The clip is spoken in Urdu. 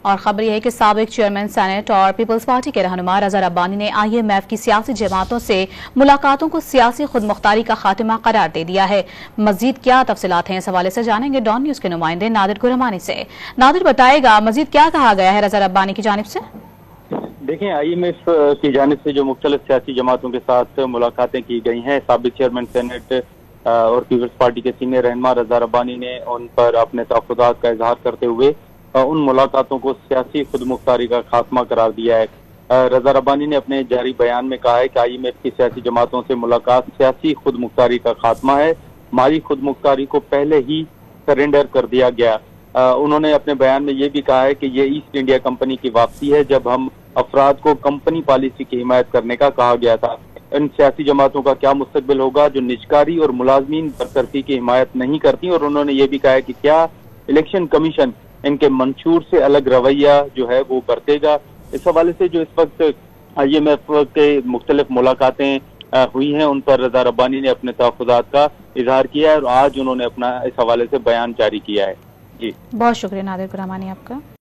اور خبر یہ ہے کہ سابق چیئرمین سینٹ اور پیپلز پارٹی کے رہنما رضا ربانی نے IMF کی سیاسی جماعتوں سے ملاقاتوں کو سیاسی خود مختاری کا خاتمہ قرار دے دیا ہے۔ مزید کیا تفصیلات ہیں اس حوالے سے جانیں گے ڈان نیوز کے نمائندے نادر گرمانی سے۔ نادر بتائے گا مزید کیا کہا گیا ہے رضا ربانی کی جانب سے؟ دیکھیں IMF کی جانب سے جو مختلف سیاسی جماعتوں کے ساتھ ملاقاتیں کی گئی ہیں، سابق چیئرمین سینٹ اور پیپلز پارٹی کے سینئر رہنما رضا ربانی نے ان پر اپنے تحفظات کا اظہار کرتے ہوئے ان ملاقاتوں کو سیاسی خود مختاری کا خاتمہ قرار دیا ہے۔ رضا ربانی نے اپنے جاری بیان میں کہا ہے کہ IMF کی سیاسی جماعتوں سے ملاقات سیاسی خود مختاری کا خاتمہ ہے، مالی خود مختاری کو پہلے ہی سرنڈر کر دیا گیا۔ انہوں نے اپنے بیان میں یہ بھی کہا ہے کہ یہ ایسٹ انڈیا کمپنی کی واپسی ہے جب ہم افراد کو کمپنی پالیسی کی حمایت کرنے کا کہا گیا تھا۔ ان سیاسی جماعتوں کا کیا مستقبل ہوگا جو نجکاری اور ملازمین برطرفی کی حمایت نہیں کرتی، اور انہوں نے یہ بھی کہا ہے کہ کیا الیکشن کمیشن ان کے منشور سے الگ رویہ جو ہے وہ برتے گا۔ اس حوالے سے جو اس وقت IMF کے مختلف ملاقاتیں ہوئی ہیں ان پر رضا ربانی نے اپنے تحفظات کا اظہار کیا ہے اور آج انہوں نے اپنا اس حوالے سے بیان جاری کیا ہے۔ جی بہت شکریہ نادر گرمانی آپ کا۔